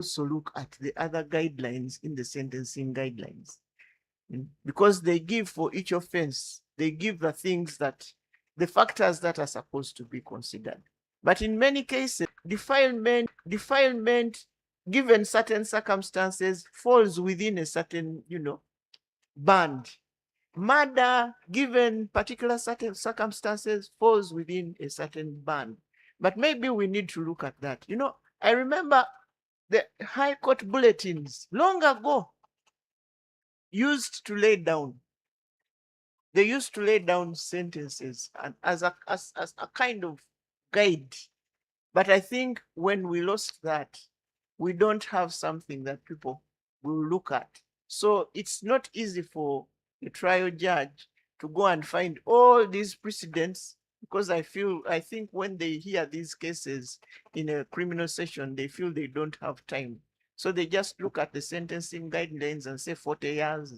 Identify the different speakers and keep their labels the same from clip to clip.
Speaker 1: also look at the other guidelines in the sentencing guidelines, because they give for each offense, they give the things that, the factors that are supposed to be considered. But in many cases, defilement, given certain circumstances, falls within a certain, band. Murder, given particular certain circumstances, falls within a certain band. But maybe we need to look at that. I remember the High Court bulletins long ago used to lay down. They used to lay down sentences and as a kind of guide. But I think when we lost that, we don't have something that people will look at. So it's not easy for a trial judge to go and find all these precedents, because I think when they hear these cases in a criminal session, they feel they don't have time. So they just look at the sentencing guidelines and say 40 years,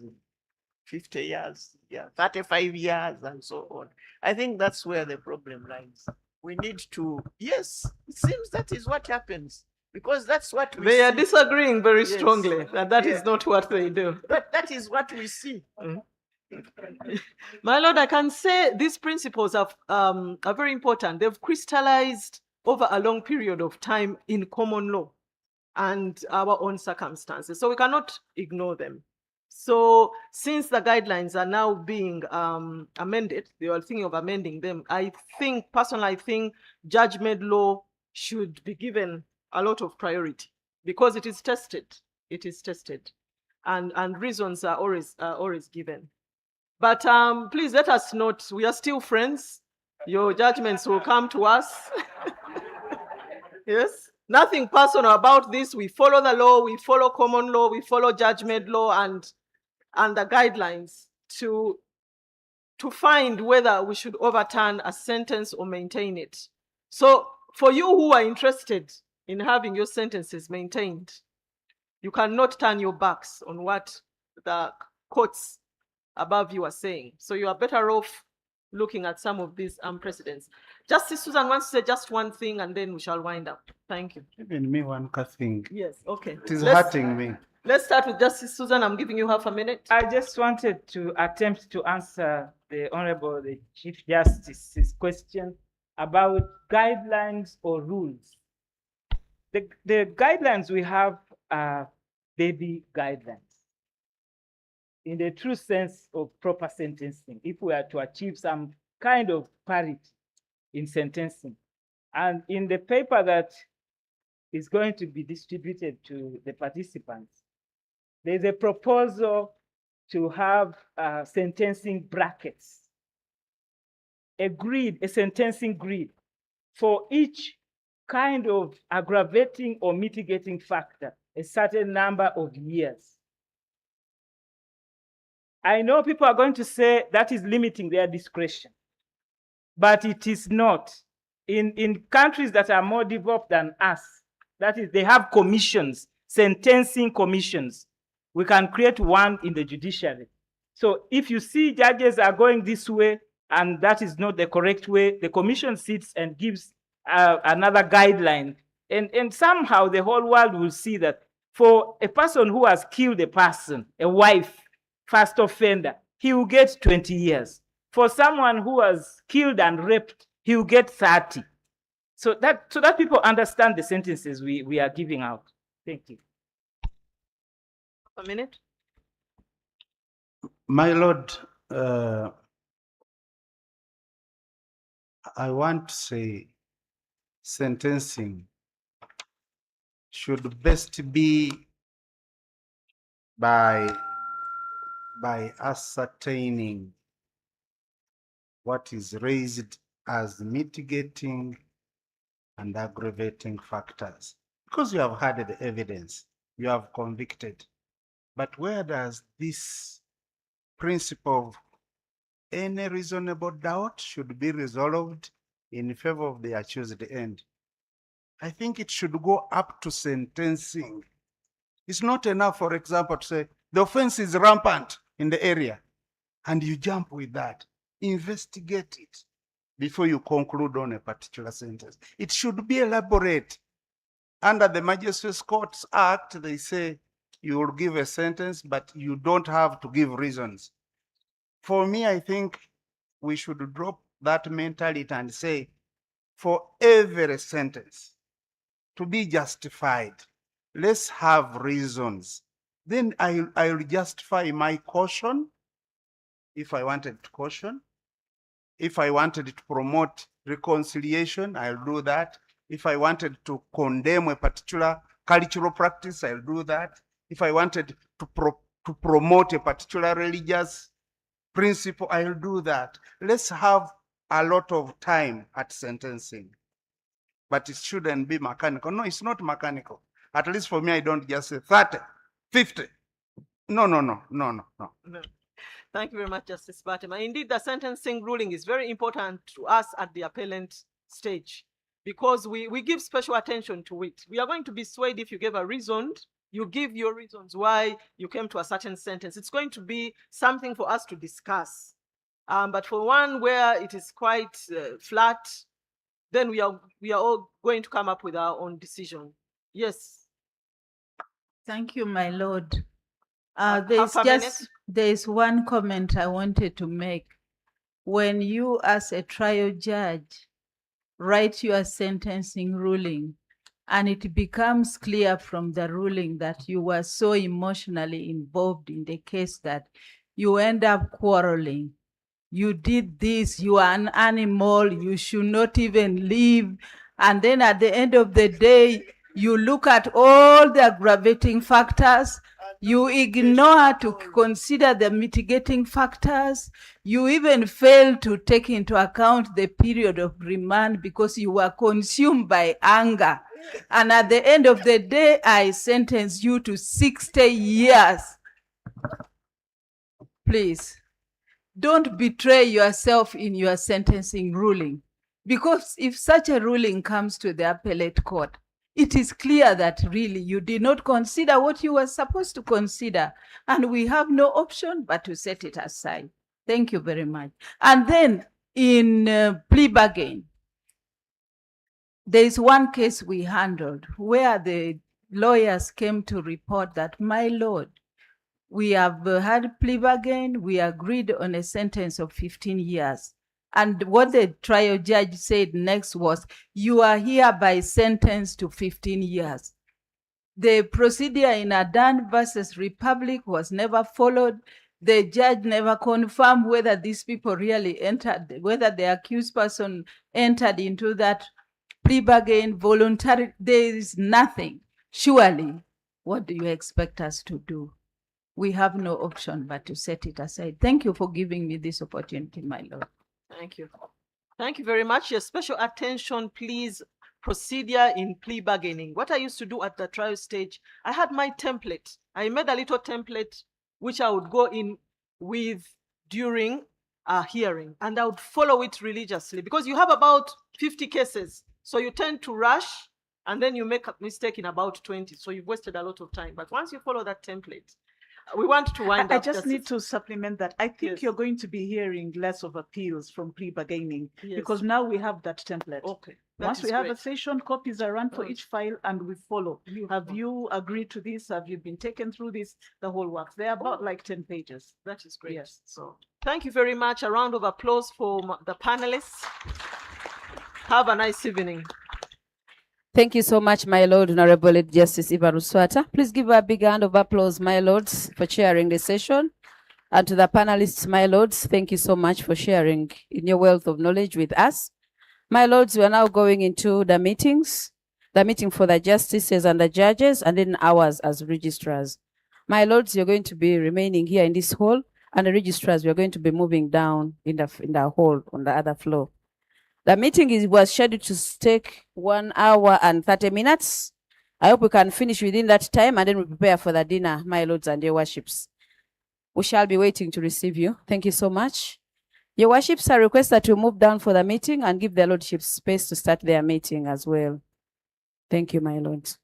Speaker 1: 50 years, 35 years, and so on. I think that's where the problem lies. We need to, yes, it seems that is what happens, because that's what we
Speaker 2: They
Speaker 1: see.
Speaker 2: are disagreeing very
Speaker 1: Yes.
Speaker 2: strongly, and that is not what they do.
Speaker 1: But that is what we see.
Speaker 2: My Lord, I can say these principles are very important. They've crystallized over a long period of time in common law and our own circumstances. So we cannot ignore them. So since the guidelines are now being amended, they are thinking of amending them, personally, I think judgment law should be given a lot of priority because it is tested. It is tested. And reasons are always given. But please let us note, we are still friends. Your judgments will come to us. Yes, nothing personal about this. We follow the law, we follow common law, we follow judgment law and the guidelines to find whether we should overturn a sentence or maintain it. So for you who are interested in having your sentences maintained, you cannot turn your backs on what the courts above you are saying. So you are better off looking at some of these precedents. Justice Susan wants to say just one thing and then we shall wind up. Thank you.
Speaker 3: Even me one thing.
Speaker 2: Yes, okay.
Speaker 3: It is hurting me.
Speaker 2: Let's start with Justice Susan. I'm giving you half a minute.
Speaker 4: I just wanted to attempt to answer the Chief Justice's question about guidelines or rules. The guidelines we have are baby guidelines in the true sense of proper sentencing, if we are to achieve some kind of parity in sentencing. And in the paper that is going to be distributed to the participants, there's a proposal to have sentencing brackets, a sentencing grid for each kind of aggravating or mitigating factor, a certain number of years. I know people are going to say that is limiting their discretion, but it is not. In countries that are more developed than us, that is, they have commissions, sentencing commissions. We can create one in the judiciary. So if you see judges are going this way and that is not the correct way, the commission sits and gives another guideline. And somehow the whole world will see that for a person who has killed a person, a wife, first offender, he will get 20 years. For someone who has killed and raped, he will get 30. So that people understand the sentences we are giving out. Thank you.
Speaker 2: A minute.
Speaker 3: My Lord, I want to say sentencing should best be by ascertaining what is raised as mitigating and aggravating factors. Because you have had the evidence, you have convicted. But where does this principle of any reasonable doubt should be resolved in favor of the accused end? I think it should go up to sentencing. It's not enough, for example, to say the offense is rampant in the area and you jump with that. Investigate it before you conclude on a particular sentence. It should be elaborate. under the Magistrates Courts Act, they say you will give a sentence, but you don't have to give reasons. For me, I think we should drop that mentality and say, for every sentence to be justified, let's have reasons. Then I will justify my caution if I wanted to caution. If I wanted to promote reconciliation, I'll do that. If I wanted to condemn a particular cultural practice, I'll do that. If I wanted to promote a particular religious principle, I'll do that. Let's have a lot of time at sentencing. But it shouldn't be mechanical. No, it's not mechanical. At least for me, I don't just say 30, 50. No.
Speaker 2: No. Thank you very much, Justice Batima. Indeed, the sentencing ruling is very important to us at the appellant stage because we give special attention to it. We are going to be swayed if you give a reason. You give your reasons why you came to a certain sentence. It's going to be something for us to discuss. But for one where it is quite flat, then we are all going to come up with our own decision. Yes.
Speaker 5: Thank you, my lord.
Speaker 2: Minute.
Speaker 5: There's one comment I wanted to make. When you, as a trial judge, write your sentencing ruling, and it becomes clear from the ruling that you were so emotionally involved in the case that you end up quarreling. You did this, you are an animal, you should not even live. And then at the end of the day, you look at all the aggravating factors, you ignore to consider the mitigating factors, you even fail to take into account the period of remand because you were consumed by anger. And at the end of the day, I sentence you to 60 years. Please, don't betray yourself in your sentencing ruling. Because if such a ruling comes to the appellate court, it is clear that really you did not consider what you were supposed to consider. And we have no option but to set it aside. Thank you very much. And then in plea bargain, there is one case we handled where the lawyers came to report that, my lord, we have had plea bargain, we agreed on a sentence of 15 years. And what the trial judge said next was, you are hereby sentenced to 15 years. The procedure in Adan versus Republic was never followed. The judge never confirmed whether these people really entered, whether the accused person entered into that plea bargain voluntarily. There is nothing. Surely, what do you expect us to do? We have no option but to set it aside. Thank you for giving me this opportunity, my lord.
Speaker 2: Thank you. Thank you very much. Your special attention, please. Procedure in plea bargaining. What I used to do at the trial stage, I had my template. I made a little template which I would go in with during a hearing, and I would follow it religiously because you have about 50 cases. So you tend to rush and then you make a mistake in about 20. So you've wasted a lot of time. But once you follow that template, we want to wind
Speaker 6: I
Speaker 2: up.
Speaker 6: just need to supplement that. I think
Speaker 2: Yes.
Speaker 6: you're going to be hearing less of appeals from plea bargaining
Speaker 2: Yes.
Speaker 6: because now we have that template.
Speaker 2: Okay. That
Speaker 6: Once
Speaker 2: is
Speaker 6: we have a
Speaker 2: great.
Speaker 6: session, copies are run for
Speaker 2: Right.
Speaker 6: each file and we follow. Have
Speaker 2: Beautiful.
Speaker 6: you agreed to this? Have you been taken through this? The whole works. They're about like 10 pages.
Speaker 2: That is great.
Speaker 6: Yes. So
Speaker 2: Thank you very much. A round of applause for the panelists. Have a nice evening.
Speaker 7: Thank you so much, my Lord, Honorable Justice Eva Ruswata. Please give a big hand of applause, my lords, for chairing the session. And to the panelists, my lords, thank you so much for sharing in your wealth of knowledge with us. My lords, we are now going into the meetings, the meeting for the justices and the judges, and then ours as registrars. My lords, you're going to be remaining here in this hall, and the registrars, we are going to be moving down in the hall on the other floor. The meeting was scheduled to take 1 hour and 30 minutes. I hope we can finish within that time, and then we prepare for the dinner, my lords and your worships. We shall be waiting to receive you. Thank you so much. Your worships are requested to move down for the meeting and give their lordships space to start their meeting as well. Thank you, my lords.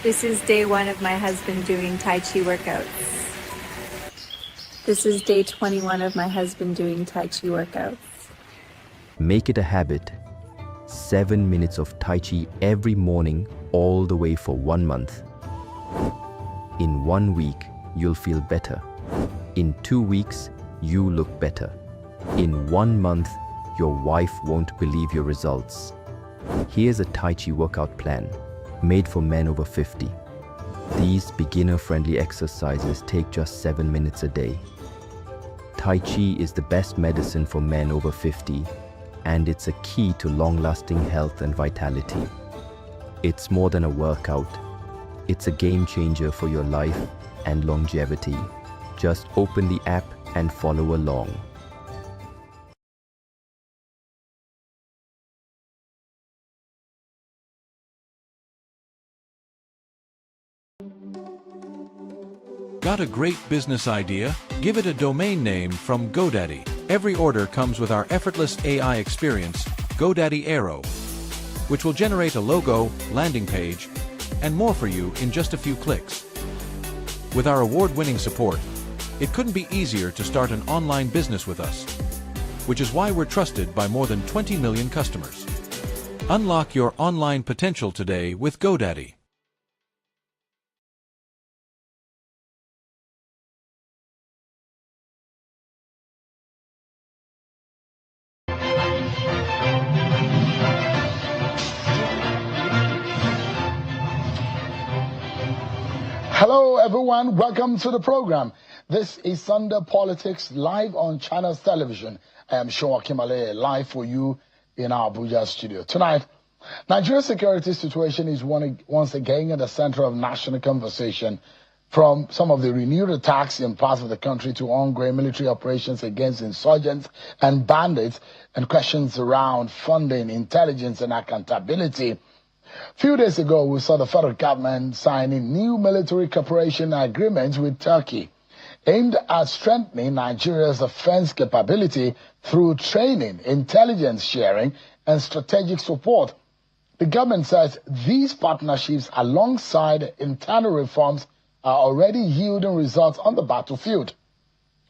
Speaker 8: This is day 1 of my husband doing Tai Chi workouts. This is day 21 of my husband doing Tai Chi workouts.
Speaker 9: Make it a habit. 7 minutes of Tai Chi every morning, all the way for 1 month. In 1 week, you'll feel better. In 2 weeks, you look better. In 1 month, your wife won't believe your results. Here's a Tai Chi workout plan, made for men over 50. These beginner-friendly exercises take just 7 minutes a day. Tai Chi is the best medicine for men over 50, and it's a key to long-lasting health and vitality. It's more than a workout. It's a game changer for your life and longevity. Just open the app and follow along.
Speaker 10: Got a great business idea? Give it a domain name from GoDaddy. Every order comes with our effortless AI experience, GoDaddy Aero, which will generate a logo, landing page, and more for you in just a few clicks. With our award-winning support, it couldn't be easier to start an online business with us, which is why we're trusted by more than 20 million customers. Unlock your online potential today with GoDaddy.
Speaker 11: Hello, everyone. Welcome to the program. This is Sunday Politics live on Channels Television. I am Sean Kimale, live for you in our Abuja studio. Tonight, Nigeria's security situation is once again at the center of national conversation, from some of the renewed attacks in parts of the country to ongoing military operations against insurgents and bandits, and questions around funding, intelligence, and accountability. A few days ago, we saw the federal government signing new military cooperation agreements with Turkey, aimed at strengthening Nigeria's defense capability through training, intelligence sharing, and strategic support. The government says these partnerships, alongside internal reforms, are already yielding results on the battlefield.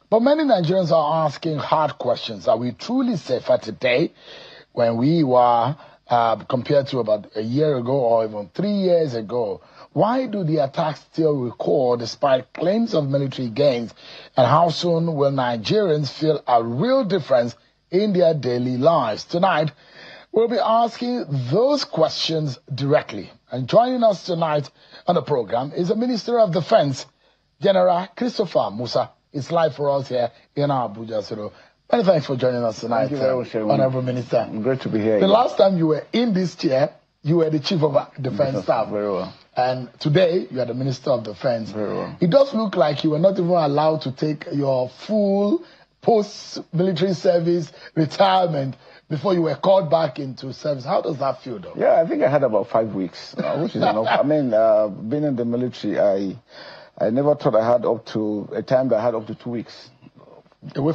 Speaker 11: But many Nigerians are asking hard questions. Are we truly safer today when we were compared to about a year ago or even 3 years ago? Why do the attacks still recur despite claims of military gains? And how soon will Nigerians feel a real difference in their daily lives? Tonight, we'll be asking those questions directly. And joining us tonight on the program is the Minister of Defense, General Christopher Musa. It's live for us here in our Abuja studio. Many thanks for joining us tonight,
Speaker 12: Thank you very much,
Speaker 11: Honorable Minister.
Speaker 12: Great to be here.
Speaker 11: The last time you were in this chair, you were the Chief of Defense Staff.
Speaker 12: Very well.
Speaker 11: And today, you are the Minister of Defense.
Speaker 12: Very well.
Speaker 11: It does look like you were not even allowed to take your full post-military service retirement before you were called back into service. How does that feel, though?
Speaker 12: Yeah, I think I had about 5 weeks, which is enough. I mean, being in the military, I never thought I had up to a time that I had up to 2 weeks.
Speaker 11: Away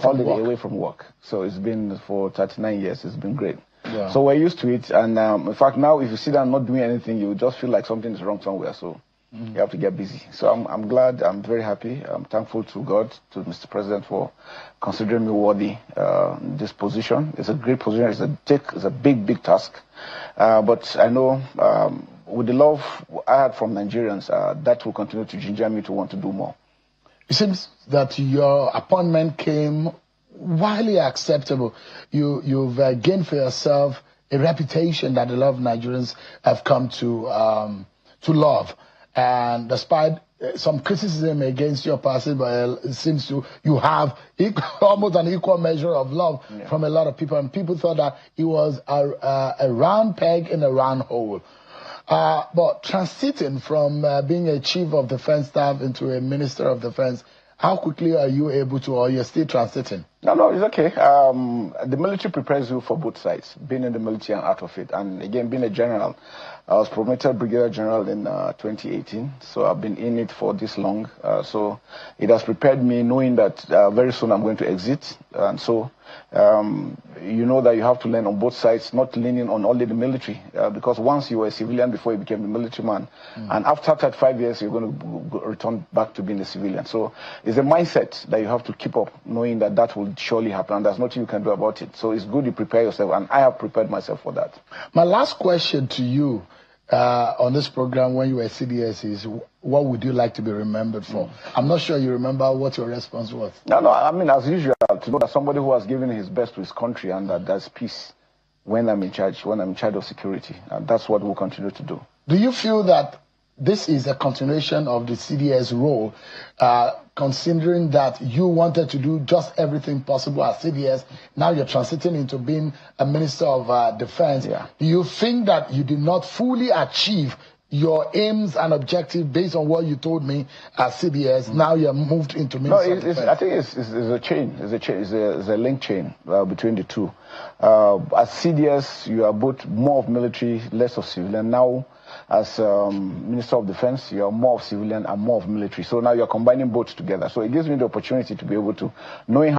Speaker 12: from work. So it's been for 39 years. It's been great.
Speaker 11: Yeah.
Speaker 12: So we're used to it. And in fact, now if you sit down not doing anything, you just feel like something is wrong somewhere. So you have to get busy. So I'm glad. I'm very happy. I'm thankful to God, to Mr. President, for considering me worthy this position. It's a great position. It's a big task. But I know with the love I had from Nigerians, that will continue to ginger me to want to do more.
Speaker 11: It seems that your appointment came widely acceptable. You've gained for yourself a reputation that a lot of Nigerians have come to love. And despite some criticism against your person, but it seems you have almost an equal measure of love from a lot of people. And people thought that it was a round peg in a round hole. But transiting from being a Chief of Defense Staff into a Minister of Defense, how quickly are you able to, or you're still transiting?
Speaker 12: No, it's okay. The military prepares you for both sides, being in the military and out of it. And again, being a general, I was promoted Brigadier General in 2018. So I've been in it for this long. So it has prepared me knowing that very soon I'm going to exit. And so you know that you have to learn on both sides, not leaning on only the military, because once you were a civilian before you became a military man, and after 35 years, you're going to return back to being a civilian. So it's a mindset that you have to keep up, knowing that that will surely happen, and there's nothing you can do about it. So it's good you prepare yourself, and I have prepared myself for that.
Speaker 11: My last question to you on this program when you were CDS is, what would you like to be remembered for? I'm not sure you remember what your response was.
Speaker 12: No, I mean, as usual, to know that somebody who has given his best to his country and that there's peace when I'm in charge of security. And that's what we'll continue to do.
Speaker 11: Do you feel that this is a continuation of the CDS role, considering that you wanted to do just everything possible as CDS, now you're transiting into being a Minister of Defense.
Speaker 12: Yeah.
Speaker 11: Do you think that you did not fully achieve your aims and objectives based on what you told me as CDS? Now you're moved into Minister of Defense.
Speaker 12: I think it's a chain. It's a link chain between the two. As CDS, you are both more of military, less of civilian. Now, as Minister of Defense, you are more of civilian and more of military. So now you're combining both together. So it gives me the opportunity to be able to, knowing